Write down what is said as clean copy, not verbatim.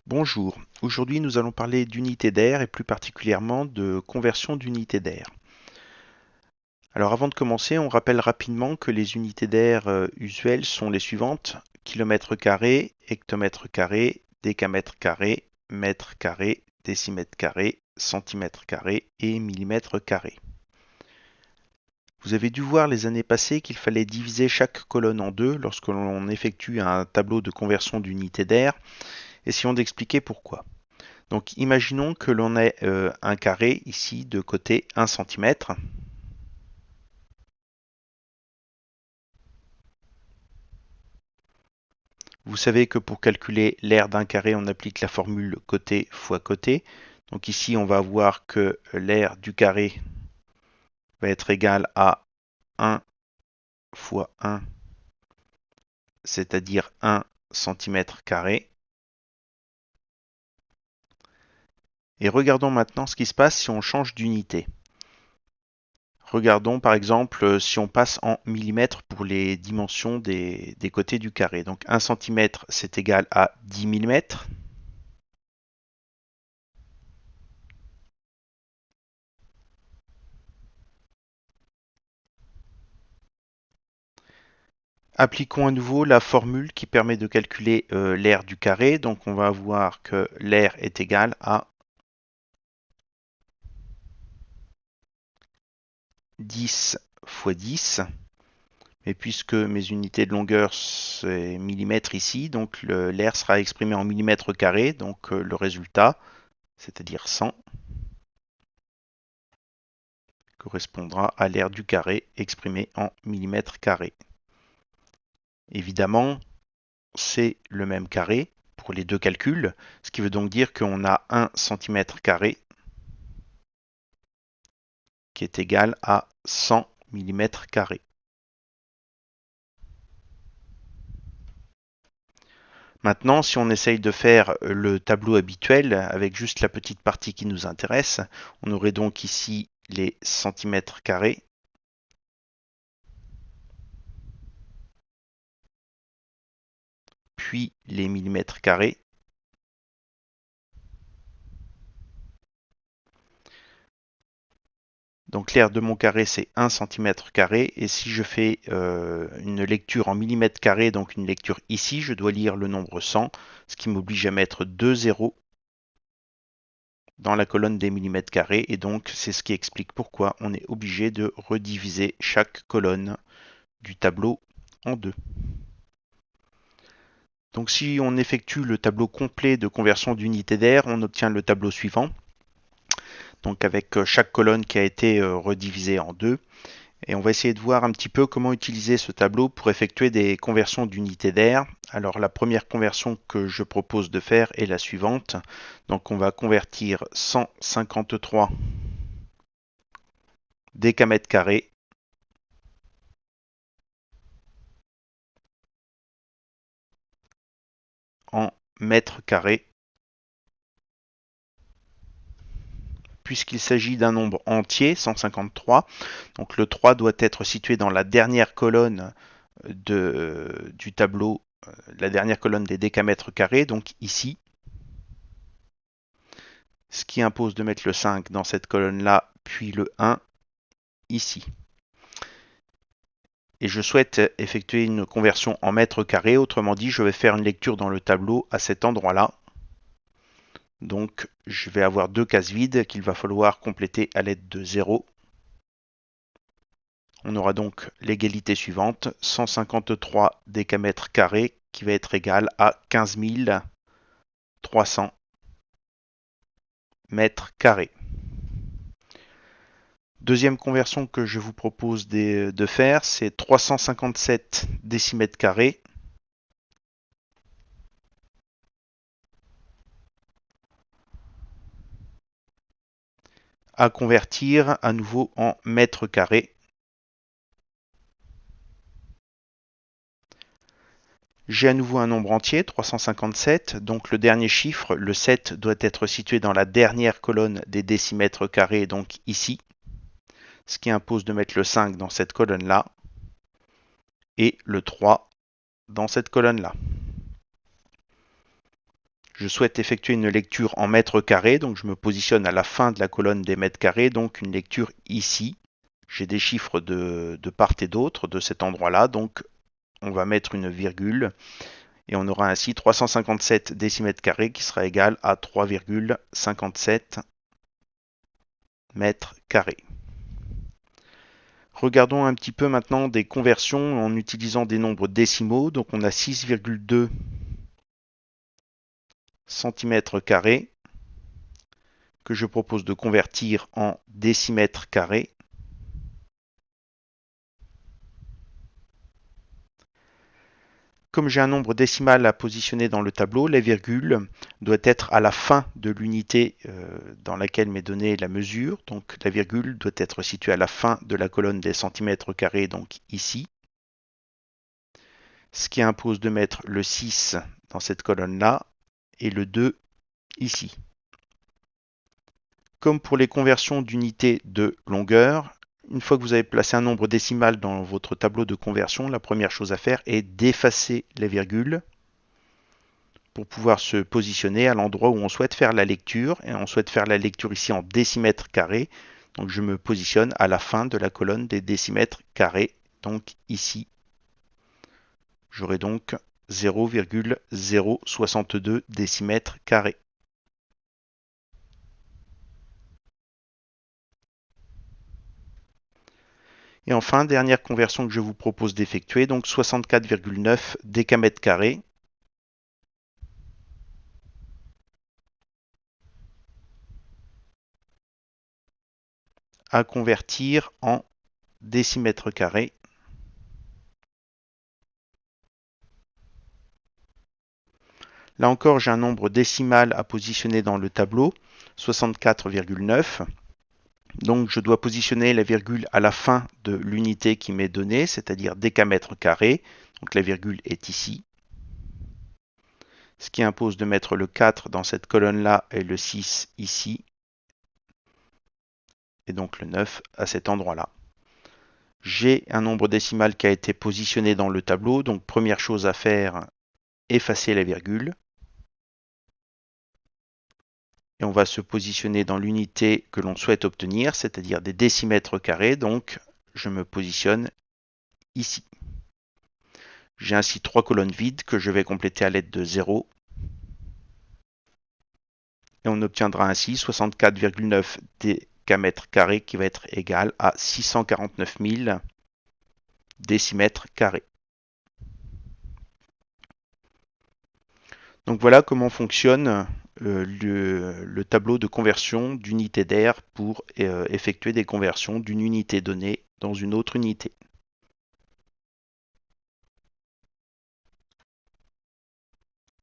Bonjour, aujourd'hui nous allons parler d'unité d'air et plus particulièrement de conversion d'unité d'air. Alors avant de commencer, on rappelle rapidement que les unités d'air usuelles sont les suivantes: kilomètre carré, hectomètre carré, décamètre carré, mètre carré, décimètre carré, centimètre carré et millimètre carré. Vous avez dû voir les années passées qu'il fallait diviser chaque colonne en deux lorsque l'on effectue un tableau de conversion d'unité d'air. Essayons d'expliquer pourquoi. Donc imaginons que l'on ait un carré ici de côté 1 cm. Vous savez que pour calculer l'aire d'un carré, on applique la formule côté fois côté. Donc ici, on va voir que l'aire du carré va être égale à 1 fois 1, c'est-à-dire 1 cm carré. Et regardons maintenant ce qui se passe si on change d'unité. Regardons par exemple si on passe en millimètres pour les dimensions des côtés du carré. Donc 1 cm c'est égal à 10 millimètres. Appliquons à nouveau la formule qui permet de calculer l'aire du carré. Donc on va voir que l'aire est égale à 10 fois 10. Et puisque mes unités de longueur c'est millimètres ici, donc l'aire sera exprimé en millimètres carrés. Donc le résultat, c'est-à-dire 100, correspondra à l'aire du carré exprimé en millimètres carrés. Évidemment, c'est le même carré pour les deux calculs, ce qui veut donc dire qu'on a 1 cm carré qui est égal à 100 millimètres carrés. Maintenant, si on essaye de faire le tableau habituel avec juste la petite partie qui nous intéresse, on aurait donc ici les centimètres carrés, puis les millimètres carrés. Donc l'aire de mon carré c'est 1 cm carré, et si je fais une lecture en millimètres carrés, donc une lecture ici, je dois lire le nombre 100, ce qui m'oblige à mettre 2 zéros dans la colonne des millimètres carrés, et donc c'est ce qui explique pourquoi on est obligé de rediviser chaque colonne du tableau en deux. Donc si on effectue le tableau complet de conversion d'unité d'air, on obtient le tableau suivant. Donc avec chaque colonne qui a été redivisée en deux. Et on va essayer de voir un petit peu comment utiliser ce tableau pour effectuer des conversions d'unités d'air. Alors la première conversion que je propose de faire est la suivante. Donc on va convertir 153 décamètres carrés en mètres carrés, puisqu'il s'agit d'un nombre entier, 153. Donc le 3 doit être situé dans la dernière colonne du tableau, la dernière colonne des décamètres carrés, donc ici. Ce qui impose de mettre le 5 dans cette colonne-là, puis le 1 ici. Et je souhaite effectuer une conversion en mètres carrés, autrement dit, je vais faire une lecture dans le tableau à cet endroit-là. Donc, je vais avoir deux cases vides qu'il va falloir compléter à l'aide de 0. On aura donc l'égalité suivante, 153 décamètres carrés, qui va être égal à 15 300 mètres carrés. Deuxième conversion que je vous propose de faire, c'est 357 décimètres carrés à convertir à nouveau en mètres carrés. J'ai à nouveau un nombre entier, 357, donc le dernier chiffre, le 7, doit être situé dans la dernière colonne des décimètres carrés, donc ici, ce qui impose de mettre le 5 dans cette colonne-là, et le 3 dans cette colonne-là. Je souhaite effectuer une lecture en mètres carrés, donc je me positionne à la fin de la colonne des mètres carrés, donc une lecture ici. J'ai des chiffres de part et d'autre de cet endroit-là, donc on va mettre une virgule et on aura ainsi 357 décimètres carrés qui sera égal à 3,57 mètres carrés. Regardons un petit peu maintenant des conversions en utilisant des nombres décimaux. Donc on a 6,2 cm carrés que je propose de convertir en décimètres carrés. Comme j'ai un nombre décimal à positionner dans le tableau, la virgule doit être à la fin de l'unité dans laquelle m'est donnée la mesure. Donc la virgule doit être située à la fin de la colonne des centimètres carrés, donc ici. Ce qui impose de mettre le 6 dans cette colonne-là et le 2 ici. Comme pour les conversions d'unités de longueur, une fois que vous avez placé un nombre décimal dans votre tableau de conversion, la première chose à faire est d'effacer les virgules pour pouvoir se positionner à l'endroit où on souhaite faire la lecture. Et on souhaite faire la lecture ici en décimètres carrés. Donc je me positionne à la fin de la colonne des décimètres carrés, donc ici. J'aurai donc 0,062 décimètres carrés. Et enfin, dernière conversion que je vous propose d'effectuer, donc 64,9 décamètres carrés. À convertir en décimètres carrés. Là encore, j'ai un nombre décimal à positionner dans le tableau, 64,9. Donc je dois positionner la virgule à la fin de l'unité qui m'est donnée, c'est-à-dire décamètres carrés. Donc la virgule est ici. Ce qui impose de mettre le 4 dans cette colonne-là et le 6 ici. Et donc le 9 à cet endroit-là. J'ai un nombre décimal qui a été positionné dans le tableau. Donc première chose à faire, effacer la virgule. Et on va se positionner dans l'unité que l'on souhaite obtenir, c'est-à-dire des décimètres carrés. Donc je me positionne ici. J'ai ainsi 3 colonnes vides que je vais compléter à l'aide de 0. Et on obtiendra ainsi 64,9 décamètres carrés qui va être égal à 649 000 décimètres carrés. Donc voilà comment fonctionne le tableau de conversion d'unité d'air pour effectuer des conversions d'une unité donnée dans une autre unité.